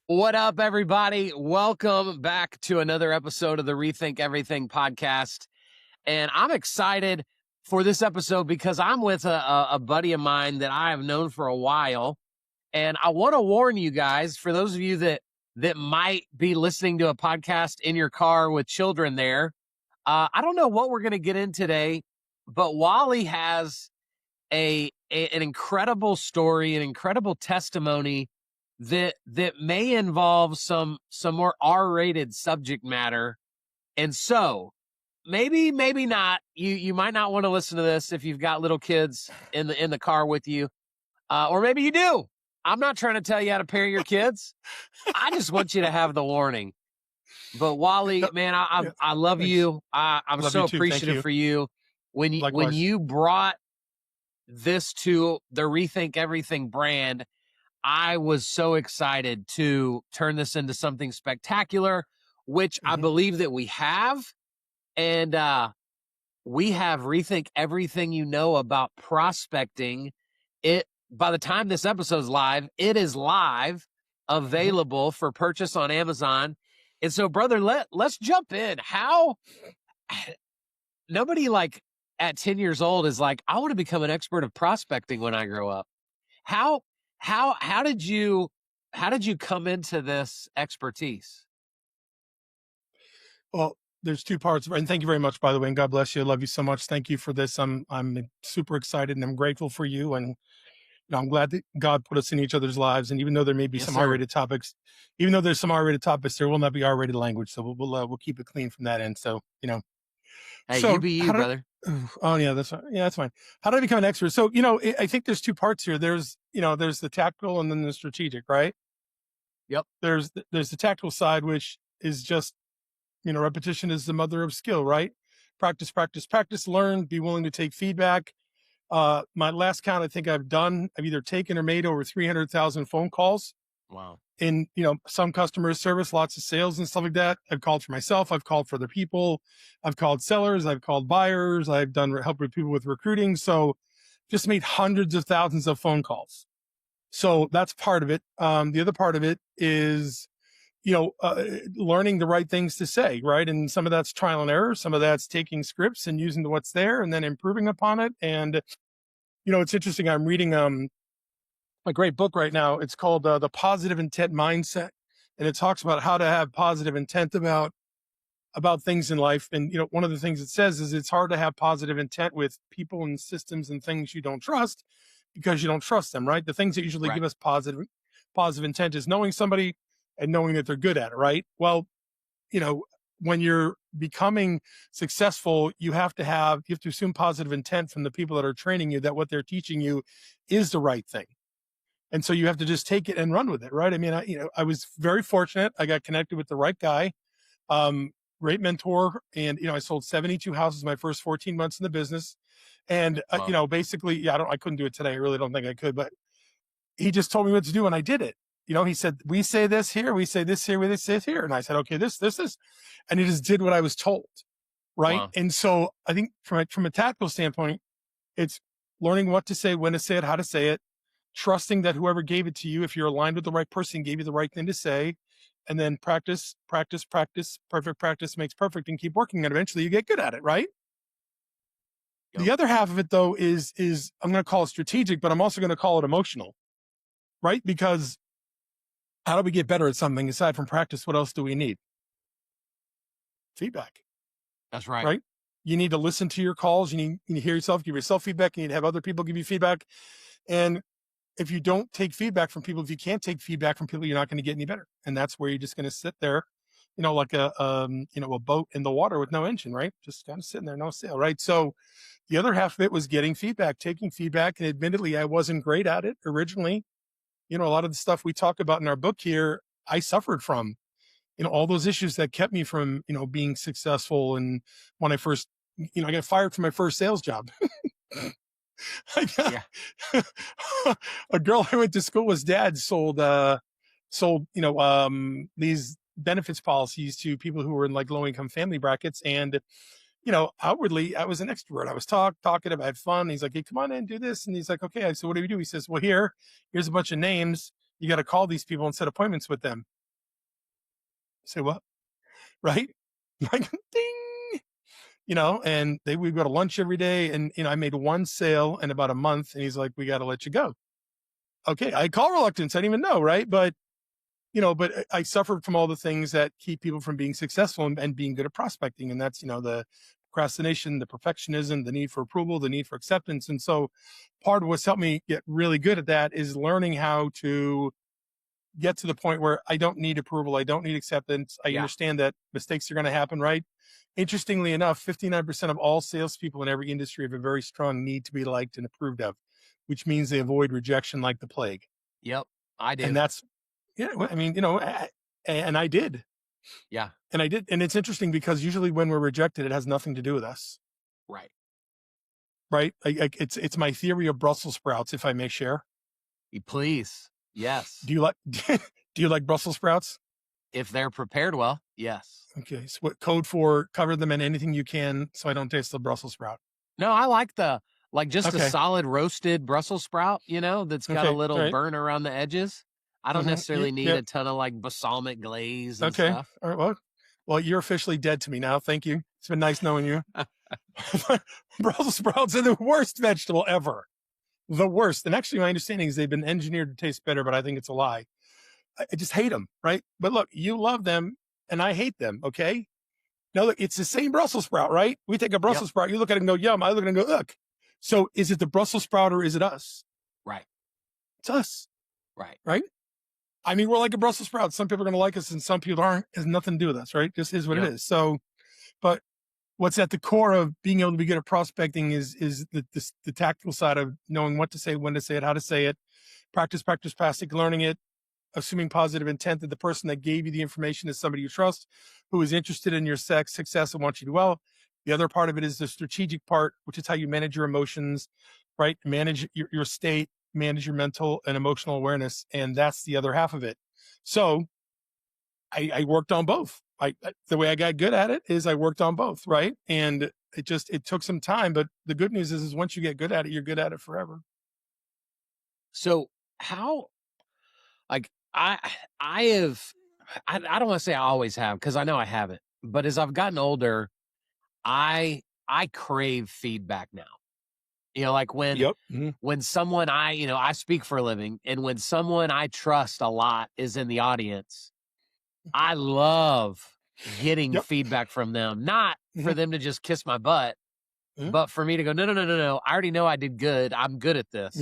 What up, everybody? Welcome back to another episode of the ReThink Everything Podcast. And I'm excited for this episode because I'm with a buddy of mine that I have known for a while. And I want to warn you guys, for those of you that might be listening to a podcast in your car with children there, I don't know what we're going to get in today, but Wally has an incredible story, an incredible testimony that may involve some more R-rated subject matter. And so maybe not, you might not want to listen to this if you've got little kids in the car with you, or maybe you do. I'm not trying to tell you how to parent your kids. I just want you to have the warning. But Wally, man, I love you. I'm love so you too. appreciative for you when you brought this to the ReThink Everything brand. I was so excited to turn this into something spectacular, which I believe that we have. And we have ReThink Everything you know about prospecting. By the time this episode's live, it is live, available for purchase on Amazon. And so, brother, let's jump in. How nobody like at 10 years old is like, I want to become an expert of prospecting when I grow up. How did you come into this expertise? Well, there's two parts, and thank you very much, by the way, and God bless you. I love you so much. Thank you for this. I'm super excited and I'm grateful for you, and I'm glad that God put us in each other's lives. And even though there may be some R-rated topics, there will not be R-rated language. So we'll keep it clean from that end. So hey, you be you, brother. Oh yeah, that's fine. How did I become an expert? So I think there's two parts here. There's the tactical and then the strategic, right? Yep. There's the tactical side, which is just repetition is the mother of skill, right? Practice, learn, be willing to take feedback. My last count, I think I've either taken or made over 300,000 phone calls. Wow. In, some customer service, lots of sales and stuff like that. I've called for myself. I've called for other people. I've called sellers. I've called buyers. I've done help with people with recruiting. So just made hundreds of thousands of phone calls. So that's part of it. The other part of it is, learning the right things to say, right? And some of that's trial and error. Some of that's taking scripts and using what's there and then improving upon it. And, it's interesting. I'm reading, a great book right now. It's called The Positive Intent Mindset. And it talks about how to have positive intent about things in life. And, one of the things it says is it's hard to have positive intent with people and systems and things you don't trust because you don't trust them, right? The things that usually give us positive intent is knowing somebody and knowing that they're good at it, right? Well, when you're becoming successful, you have to assume positive intent from the people that are training you that what they're teaching you is the right thing. And so you have to just take it and run with it, right? I mean, I was very fortunate. I got connected with the right guy, great mentor. And, I sold 72 houses my first 14 months in the business. And, basically, I couldn't do it today. I really don't think I could, but he just told me what to do and I did it. He said, we say this here, we say this here, we say this here. And I said, okay, this, and he just did what I was told. Right. Wow. And so I think from a tactical standpoint, it's learning what to say, when to say it, how to say it, trusting that whoever gave it to you, if you're aligned with the right person, gave you the right thing to say, and then practice. Perfect practice makes perfect, and keep working. And eventually you get good at it. Right. Yep. The other half of it though is I'm going to call it strategic, but I'm also going to call it emotional. Right. Because how do we get better at something aside from practice? What else do we need? Feedback. That's right. Right. You need to listen to your calls. You need to hear yourself, give yourself feedback. You need to have other people give you feedback. And if you don't take feedback from people, if you can't take feedback from people, you're not going to get any better. And that's where you're just going to sit there, like a boat in the water with no engine, right? Just kind of sitting there, no sail, right? So the other half of it was getting feedback, taking feedback. And admittedly, I wasn't great at it originally. A lot of the stuff we talk about in our book here, I suffered from, all those issues that kept me from, being successful. And when I first, I got fired from my first sales job. A girl I went to school with, dad sold, these benefits policies to people who were in like low income family brackets. And, outwardly I was an extrovert. I was talkative. I had fun. He's like, hey, come on in, do this. And he's like, okay. I said, what do we do? He says, well, here's a bunch of names. You got to call these people and set appointments with them. Say what? Right? Like, ding, and we go to lunch every day. And, I made one sale in about a month, and he's like, we got to let you go. Okay. I call reluctance. I didn't even know. Right. But I suffered from all the things that keep people from being successful and being good at prospecting. And that's, the procrastination, the perfectionism, the need for approval, the need for acceptance. And so part of what's helped me get really good at that is learning how to get to the point where I don't need approval. I don't need acceptance. I understand that mistakes are going to happen, right? Interestingly enough, 59% of all salespeople in every industry have a very strong need to be liked and approved of, which means they avoid rejection like the plague. Yep, I do. And that's, and I did. Yeah. And I did. And it's interesting because usually when we're rejected, it has nothing to do with us. Right. Right. It's my theory of Brussels sprouts, if I may share. Please. Yes. Do you like Brussels sprouts? If they're prepared well, yes. Okay. So what code for cover them in anything you can so I don't taste the Brussels sprout? No, I like a solid roasted Brussels sprout, that's got a little burn around the edges. I don't necessarily need a ton of like balsamic glaze and stuff. All right. Well, you're officially dead to me now. Thank you. It's been nice knowing you. Brussels sprouts are the worst vegetable ever. The worst. And actually, my understanding is they've been engineered to taste better, but I think it's a lie. I just hate them, right? But look, you love them and I hate them, okay? Now, look, it's the same Brussels sprout, right? We take a Brussels sprout, you look at it and go, yum. I look at it and go, ugh. So is it the Brussels sprout or is it us? Right. It's us. Right. Right? I mean, we're like a Brussels sprout. Some people are going to like us and some people aren't. It has nothing to do with us, right? Just is what it is. So, but what's at the core of being able to be good at prospecting is the tactical side of knowing what to say, when to say it, how to say it, practice, passing, learning it, assuming positive intent that the person that gave you the information is somebody you trust, who is interested in your success and wants you to do well. The other part of it is the strategic part, which is how you manage your emotions, right? Manage your state, manage your mental and emotional awareness. And that's the other half of it. So I worked on both. The way I got good at it is I worked on both, right? And it took some time, but the good news is once you get good at it, you're good at it forever. So how, like, I don't want to say I always have, because I know I haven't, but as I've gotten older, I crave feedback now. Like when someone I speak for a living, and when someone I trust a lot is in the audience, I love getting feedback from them, not for them to just kiss my butt, but for me to go, no. I already know I did good. I'm good at this.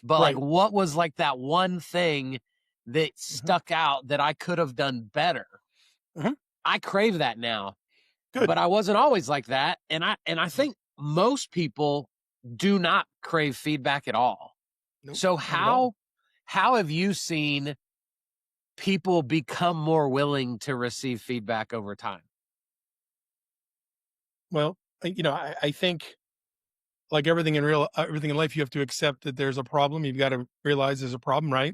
But like, what was like that one thing that stuck out that I could have done better? I crave that now, but I wasn't always like that. And I think most people do not crave feedback at all. Nope, so how have you seen people become more willing to receive feedback over time? Well, I think like everything in life, you have to accept that there's a problem. You've got to realize there's a problem, right?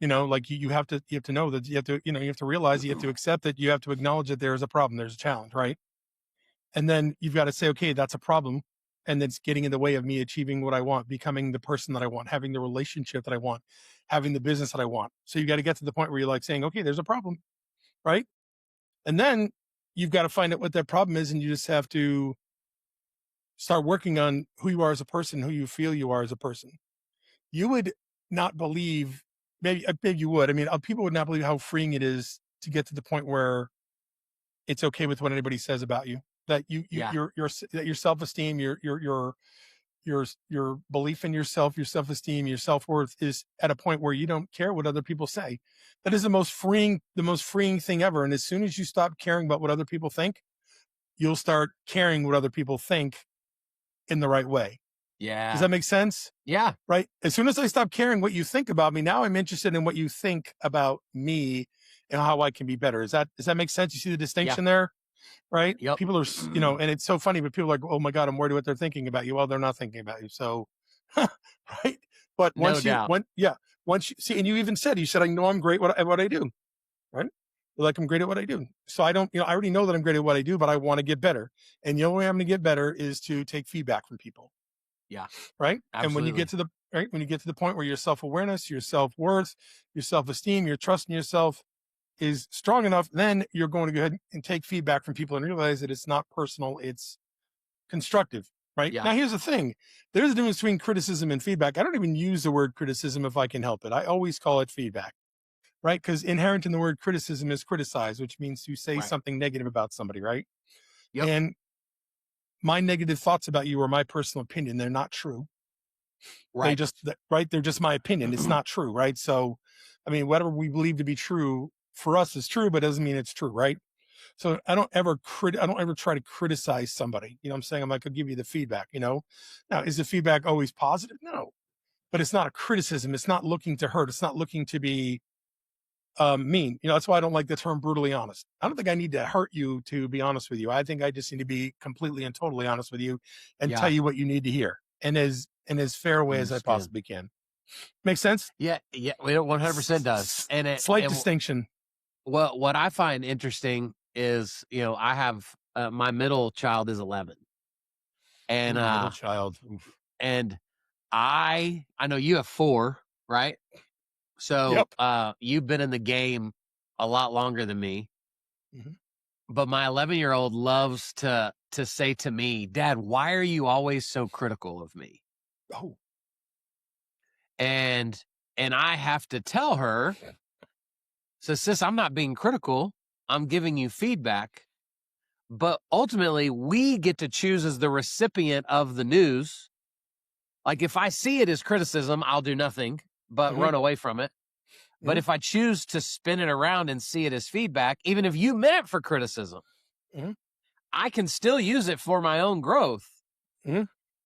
Like you have to know that you have to realize, you have to accept that, you have to acknowledge that there is a problem. There's a challenge, right? And then you've got to say, okay, that's a problem. And that's getting in the way of me achieving what I want, becoming the person that I want, having the relationship that I want, having the business that I want. So you got to get to the point where you're like saying, okay, there's a problem, right? And then you've got to find out what that problem is. And you just have to start working on who you are as a person, who you feel you are as a person. You would not believe, maybe you would. I mean, people would not believe how freeing it is to get to the point where it's okay with what anybody says about you. That your self-esteem, your belief in yourself, your self-esteem, your self-worth is at a point where you don't care what other people say. That is the most freeing thing ever. And as soon as you stop caring about what other people think, you'll start caring what other people think in the right way. Yeah. Does that make sense? Yeah. Right. As soon as I stop caring what you think about me, now I'm interested in what you think about me and how I can be better. Does that make sense? You see the distinction there? Right. Yep. People are, and it's so funny, but people are like, oh my God, I'm worried what they're thinking about you. Well, they're not thinking about you. So, right. But once you see, and you even said, I know I'm great at what I do. Right. Like I'm great at what I do. So I don't, I already know that I'm great at what I do, but I want to get better. And the only way I'm going to get better is to take feedback from people. Yeah. Right. Absolutely. And when you get right? When you get to the point where your self-awareness, your self-worth, your self-esteem, your trust in yourself is strong enough, then you're going to go ahead and take feedback from people and realize that it's not personal, it's constructive, right? Yeah. Now, here's the thing. There's a difference between criticism and feedback. I don't even use the word criticism if I can help it. I always call it feedback, right? Because inherent in the word criticism is criticize, which means to say something negative about somebody, right? Yep. And my negative thoughts about you are my personal opinion. They're not true. Right. They're just my opinion. It's not true, right? So, I mean, whatever we believe to be true for us is true, but doesn't mean it's true, right? So I don't ever try to criticize somebody. You know what I'm saying? I'm like, I'll give you the feedback, you know? Now, is the feedback always positive? No, but it's not a criticism. It's not looking to hurt. It's not looking to be mean. You know, that's why I don't like the term brutally honest. I don't think I need to hurt you to be honest with you. I think I just need to be completely and totally honest with you and tell you what you need to hear in as fair a way as I possibly can. Make sense? Yeah. Yeah. It 100% does. And slight distinction. Well, what I find interesting is, you know, I have my middle child is 11, and middle child, and I know you have 4, right? So you've been in the game a lot longer than me. Mm-hmm. But my 11-year-old loves to say to me, "Dad, why are you always so critical of me?" Oh. And I have to tell her, so sis, I'm not being critical. I'm giving you feedback. But ultimately, we get to choose as the recipient of the news. Like, if I see it as criticism, I'll do nothing but run away from it. But if I choose to spin it around and see it as feedback, even if you meant it for criticism, I can still use it for my own growth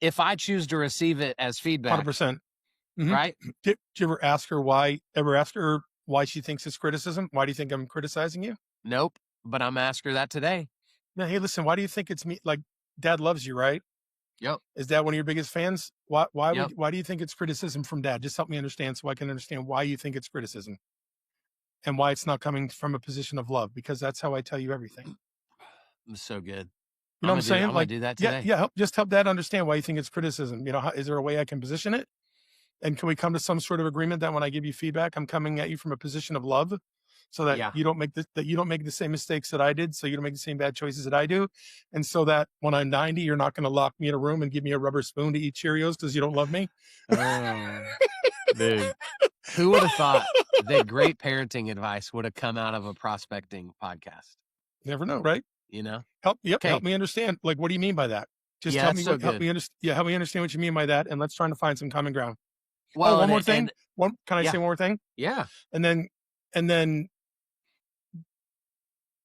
if I choose to receive it as feedback. 100%. Right? Did you ever ask her why she thinks it's criticism? Why do you think I'm criticizing you? Nope. But I'm asking her that today. Now, hey, listen, why do you think it's me? Like, Dad loves you, right? Yep. Is Dad one of your biggest fans? Why do you think it's criticism from Dad? Just help me understand so I can understand why you think it's criticism and why it's not coming from a position of love, because that's how I tell you everything. It's so good. You know what I'm saying? I'm going to do that today. Yeah. Help Dad understand why you think it's criticism. You know, is there a way I can position it? And can we come to some sort of agreement that when I give you feedback, I'm coming at you from a position of love, so that you don't make the same mistakes that I did, so you don't make the same bad choices that I do, and so that when I'm 90, you're not going to lock me in a room and give me a rubber spoon to eat Cheerios because you don't love me. Dude, who would have thought that great parenting advice would have come out of a prospecting podcast? You never know, right? You know, help me understand. Like, what do you mean by that? Just help me understand what you mean by that, and let's try to find some common ground. Well, one more thing. Can I say one more thing? Yeah. And then,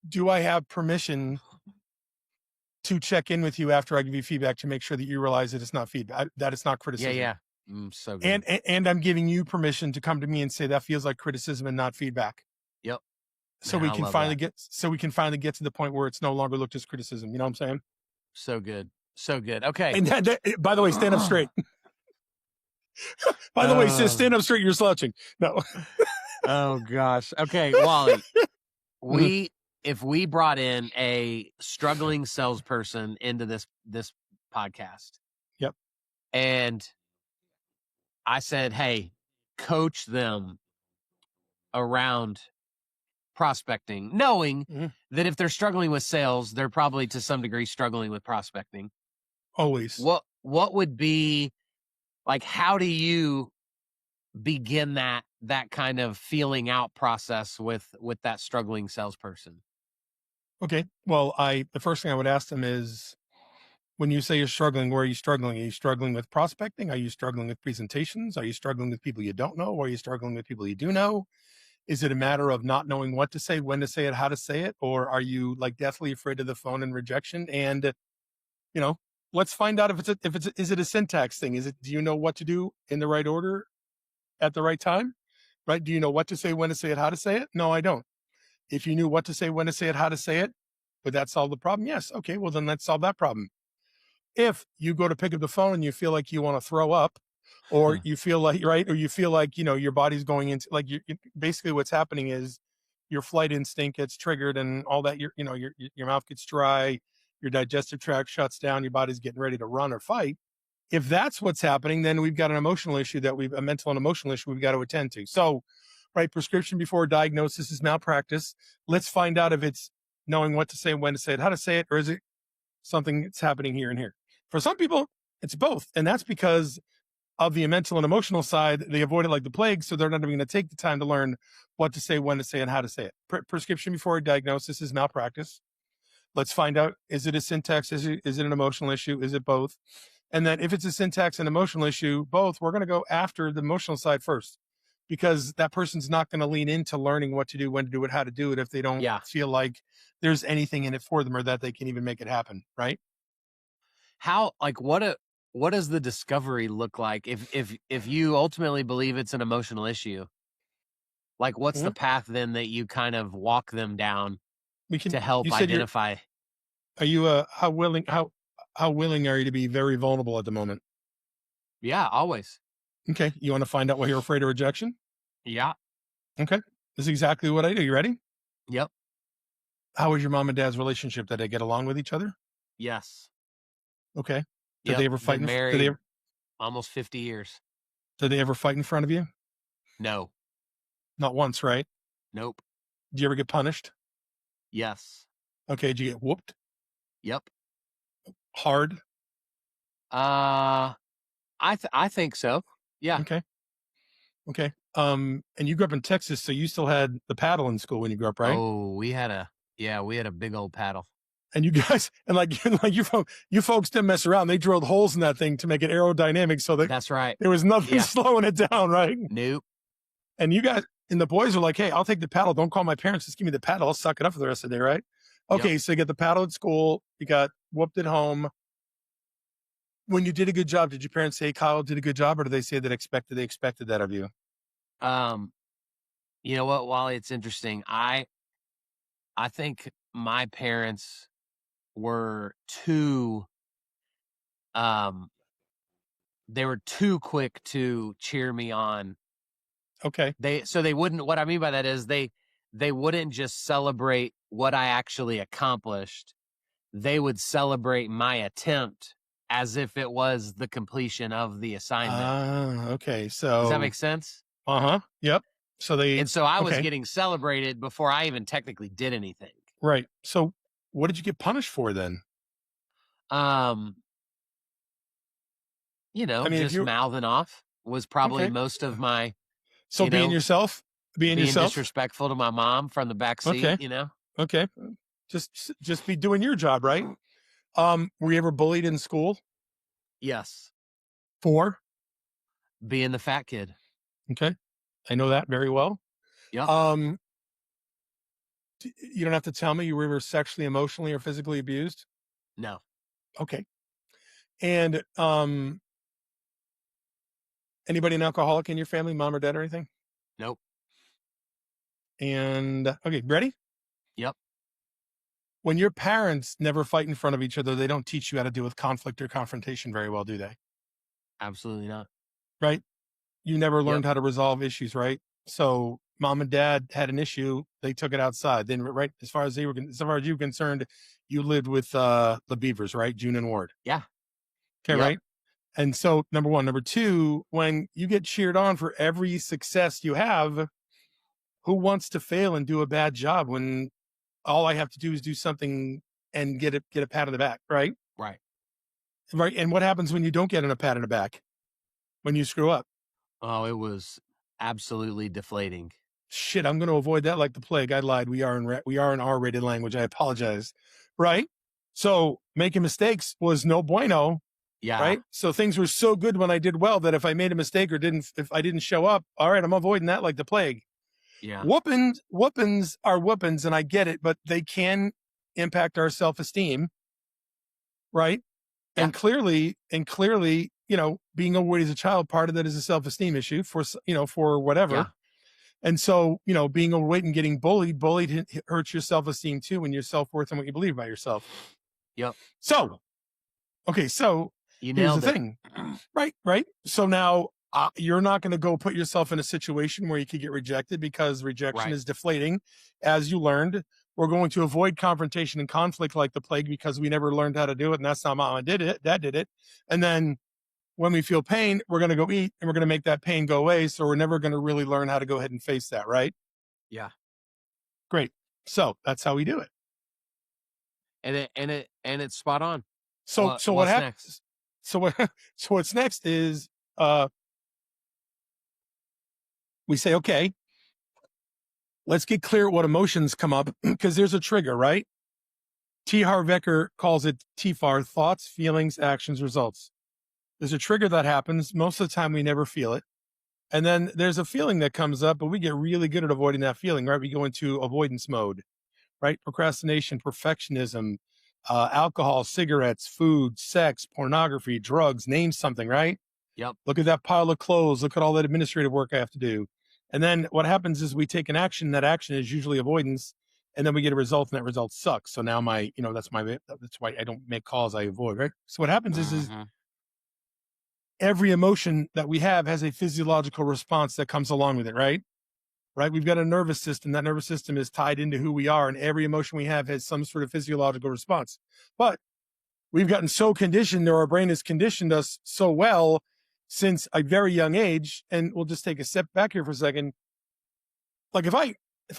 do I have permission to check in with you after I give you feedback to make sure that you realize that it's not feedback, that it's not criticism? Yeah. So good. And I'm giving you permission to come to me and say that feels like criticism and not feedback. Yep. So we can finally get to the point where it's no longer looked as criticism. You know what I'm saying? So good. So good. Okay. And by the way, stand up straight. By the way, sis, stand up straight. You're slouching. No. Oh gosh. Okay, Wally. If we brought in a struggling salesperson into this podcast. Yep. And I said, "Hey, coach them around prospecting," knowing that if they're struggling with sales, they're probably to some degree struggling with prospecting. Always. What would be like, how do you begin that kind of feeling out process with that struggling salesperson? Okay. Well, the first thing I would ask them is, when you say you're struggling, where are you struggling? Are you struggling with prospecting? Are you struggling with presentations? Are you struggling with people you don't know? Or are you struggling with people you do know? Is it a matter of not knowing what to say, when to say it, how to say it? Or are you like deathly afraid of the phone and rejection? And, you know, let's find out is it a syntax thing? Do you know what to do in the right order at the right time? Right? Do you know what to say, when to say it, how to say it? No, I don't. If you knew what to say, when to say it, how to say it, would that solve the problem? Yes. Okay. Well, then let's solve that problem. If you go to pick up the phone and you feel like you want to throw up, or you feel like, right, or you feel like, you know, your body's going into, like, basically what's happening is your flight instinct gets triggered and all that, your mouth gets dry, your digestive tract shuts down, your body's getting ready to run or fight. If that's what's happening, then we've got an emotional issue a mental and emotional issue we've got to attend to. So, right, prescription before diagnosis is malpractice. Let's find out if it's knowing what to say, when to say it, how to say it, or is it something that's happening here and here. For some people, it's both. And that's because of the mental and emotional side. They avoid it like the plague. So they're not even going to take the time to learn what to say, when to say, and how to say it. Prescription before diagnosis is malpractice. Let's find out, is it a syntax? Is it an emotional issue? Is it both? And then if it's a syntax and emotional issue, both, we're going to go after the emotional side first, because that person's not going to lean into learning what to do, when to do it, how to do it, if they don't feel like there's anything in it for them or that they can even make it happen. Right. How, like, what does the discovery look like if you ultimately believe it's an emotional issue? Like, what's the path then that you kind of walk them down to help identify? Are you how willing are you to be very vulnerable at the moment? Yeah, always. Okay. You want to find out why you're afraid of rejection? Yeah. Okay. This is exactly what I do. You ready? Yep. How was your mom and dad's relationship? Did they get along with each other? Yes. Okay. Did they ever fight? Married almost 50 years. Did they ever fight in front of you? No. Not once, right? Nope. Did you ever get punished? Yes. Okay. Did you get whooped? Yep. Hard? I think so. Yeah. Okay. And you grew up in Texas, so you still had the paddle in school when you grew up, right? Oh, we had a big old paddle. And you guys, and like you folks didn't mess around. They drilled holes in that thing to make it aerodynamic, so that that's right. There was nothing slowing it down, right? Nope. And you guys and the boys are like, "Hey, I'll take the paddle. Don't call my parents. Just give me the paddle. I'll suck it up for the rest of the day, right?" Okay, so you get the paddle at school. You got whooped at home. When you did a good job, did your parents say Kyle did a good job, or did they say they expected that of you? You know what, Wally? It's interesting. I think my parents were too they were too quick to cheer me on. Okay. They wouldn't, what I mean by that is they wouldn't just celebrate what I actually accomplished. They would celebrate my attempt as if it was the completion of the assignment. Okay. So does that make sense? Yep. So I was getting celebrated before I even technically did anything. Right. So what did you get punished for then? Just mouthing off was probably most of my. So being yourself, being disrespectful to my mom from the back seat. Okay. Just be doing your job, right? Were you ever bullied in school? Yes. For being the fat kid. Okay. I know that very well. Yeah. You don't have to tell me you were ever sexually, emotionally, or physically abused? No. Okay. And anybody an alcoholic in your family, mom or dad or anything? Nope. And okay, ready? Yep. When your parents never fight in front of each other, they don't teach you how to deal with conflict or confrontation very well, do they? Absolutely not. Right? You never learned how to resolve issues, right? So mom and dad had an issue, they took it outside. Then, right, as far as you were concerned, you lived with the Beavers, right? June and Ward. Yeah. Okay, right? And so, number one. Number two, when you get cheered on for every success you have, who wants to fail and do a bad job when all I have to do is do something and get a pat on the back, right? Right. Right. And what happens when you don't get a pat on the back? When you screw up? Oh, it was absolutely deflating. Shit, I'm going to avoid that like the plague. I lied. We are in R-rated language. I apologize. Right? So making mistakes was no bueno. Yeah. Right? So things were so good when I did well that if I made a mistake or if I didn't show up, all right, I'm avoiding that like the plague. Yeah. Whoopings are whoopings, and I get it, but they can impact our self-esteem. Right? Yeah. And clearly, being overweight as a child, part of that is a self-esteem issue for whatever. Yeah. And so, being overweight and getting bullied hurts your self-esteem too, and your self-worth and what you believe about yourself. Yep. So, okay. So here's the thing. Right. So now you're not going to go put yourself in a situation where you could get rejected, because rejection is deflating. As you learned, we're going to avoid confrontation and conflict like the plague because we never learned how to do it. And that's not mom and dad did it. And then When we feel pain, we're going to go eat and we're going to make that pain go away. So we're never going to really learn how to go ahead and face that, right? Yeah. Great. So that's how we do it. And it's spot on. So what happens? So what's next is we say, okay, let's get clear what emotions come up because there's a trigger, right? T. Harv Eker calls it TFAR, thoughts, feelings, actions, results. There's a trigger that happens. Most of the time we never feel it. And then there's a feeling that comes up, but we get really good at avoiding that feeling, right? We go into avoidance mode, right? Procrastination, perfectionism, alcohol, cigarettes, food, sex, pornography, drugs, name something, right? Yep. Look at that pile of clothes. Look at all that administrative work I have to do. And then what happens is we take an action. That action is usually avoidance. And then we get a result and that result sucks. So now that's why I don't make calls. I avoid, right? So what happens is every emotion that we have has a physiological response that comes along with it, right? Right. We've got a nervous system. That nervous system is tied into who we are. And every emotion we have has some sort of physiological response. But we've gotten so conditioned, or our brain has conditioned us so well since a very young age. And we'll just take a step back here for a second. Like if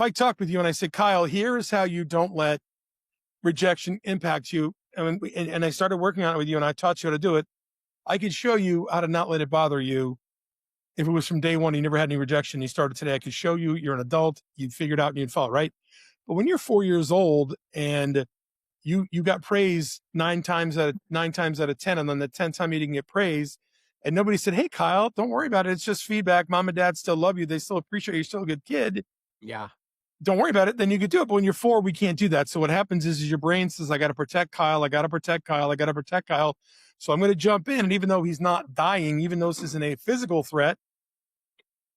I talk with you and I say, Kyle, here's how you don't let rejection impact you. And I started working on it with you and I taught you how to do it. I could show you how to not let it bother you. If it was from day one, you never had any rejection, you started today, I could show you, you're an adult, you'd figure it out and you'd follow, right? But when you're 4 years old and you got praise nine times out of 10, and then the 10th time you didn't get praise, and nobody said, hey, Kyle, don't worry about it. It's just feedback. Mom and dad still love you. They still appreciate you. You're still a good kid. Yeah. Don't worry about it. Then you could do it. But when you're 4, we can't do that. So what happens is your brain says, I got to protect Kyle. I got to protect Kyle. I got to protect Kyle. So I'm going to jump in. And even though he's not dying, even though this isn't a physical threat,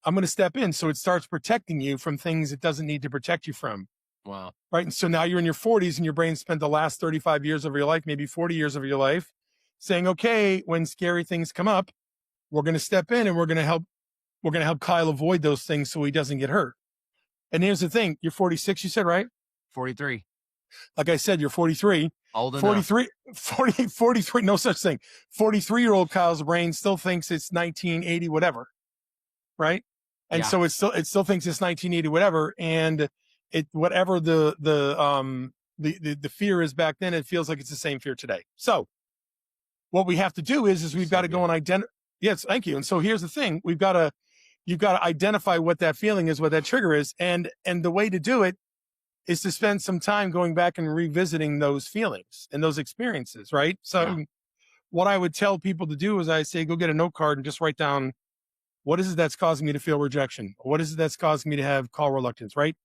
I'm going to step in. So it starts protecting you from things it doesn't need to protect you from. Wow. Right. And so now you're in your 40s and your brain spent the last 35 years of your life, maybe 40 years of your life, saying, okay, when scary things come up, we're going to step in and we're going to help Kyle avoid those things so he doesn't get hurt. And here's the thing. You're 46, you said, right? 43. Like I said, you're 43. Old enough. 43, no such thing. 43-year-old Kyle's brain still thinks it's 1980, whatever. Right. And so it still thinks it's 1980, whatever. And whatever the fear is back then, it feels like it's the same fear today. So what we have to do is we've got to go and identify. Yes. Thank you. And so here's the thing. You've got to identify what that feeling is, what that trigger is. And the way to do it is to spend some time going back and revisiting those feelings and those experiences. Right. So what I would tell people to do is I say, go get a note card and just write down, what is it that's causing me to feel rejection? What is it that's causing me to have call reluctance? Right.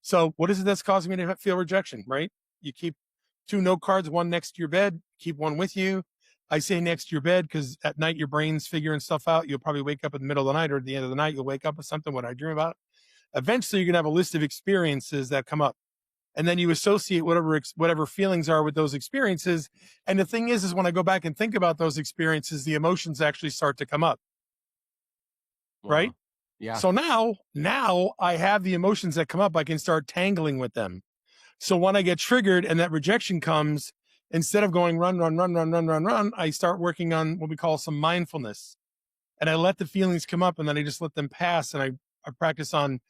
So what is it that's causing me to feel rejection? Right. You keep 2 note cards, one next to your bed, keep one with you. I say next to your bed because at night your brain's figuring stuff out. You'll probably wake up in the middle of the night or at the end of the night, you'll wake up with something, what I dream about. Eventually you're going to have a list of experiences that come up. And then you associate whatever feelings are with those experiences. And the thing is when I go back and think about those experiences, the emotions actually start to come up. Right? Yeah. So now I have the emotions that come up. I can start tangling with them. So when I get triggered and that rejection comes, instead of going run, I start working on what we call some mindfulness. And I let the feelings come up and then I just let them pass. And I practice on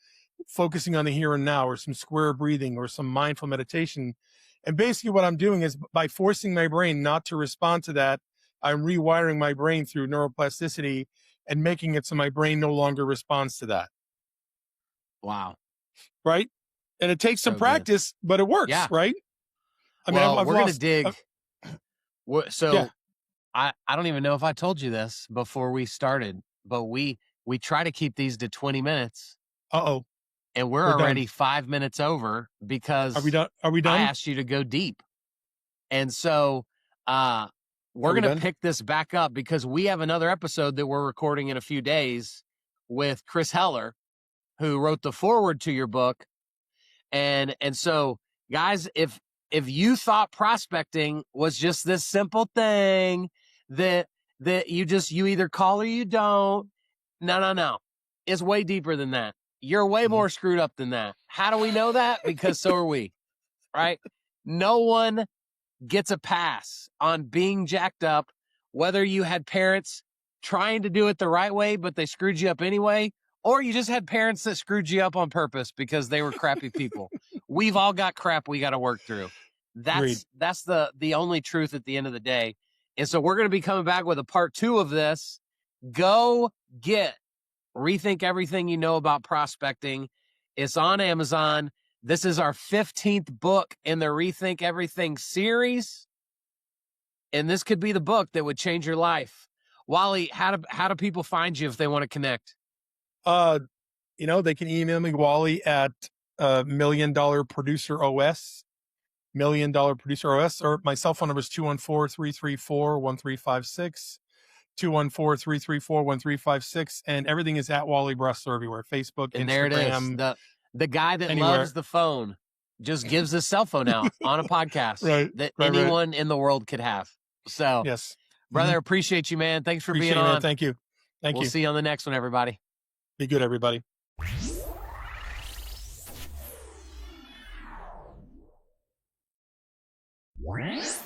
focusing on the here and now, or some square breathing or some mindful meditation. And basically what I'm doing is by forcing my brain not to respond to that, I'm rewiring my brain through neuroplasticity and making it so my brain no longer responds to that. Wow. Right. And it takes some practice, but it works. Yeah. Right. I mean, we're going to dig. I don't even know if I told you this before we started, but we try to keep these to 20 minutes. Uh-oh. And we're already done. 5 minutes over because Are we done? I asked you to go deep. And so we're going to pick this back up because we have another episode that we're recording in a few days with Chris Heller, who wrote the foreword to your book. And so guys, if you thought prospecting was just this simple thing that you either call or you don't, no. It's way deeper than that. You're way more screwed up than that. How do we know that? Because so are we, right? No one gets a pass on being jacked up, whether you had parents trying to do it the right way, but they screwed you up anyway, or you just had parents that screwed you up on purpose because they were crappy people. We've all got crap we got to work through. That's the only truth at the end of the day. And so we're going to be coming back with a part 2 of this. Go get Rethink Everything You Know About Prospecting. It's on Amazon. This is our 15th book in the Rethink Everything series. And this could be the book that would change your life. Wally, how do people find you if they want to connect? They can email me, Wally, at $1 Million Producer OS, $1 Million Producer OS, or my cell phone number is 214-334-1356, 214-334-1356, and everything is at Wally Bressler everywhere, Facebook, and Instagram. There it is. The guy that loves the phone just gives his cell phone out on a podcast that anyone in the world could have. So, yes, brother, appreciate you, man. Thanks for being on. Man. Thank you. We'll see you on the next one, everybody. Be good, everybody. What?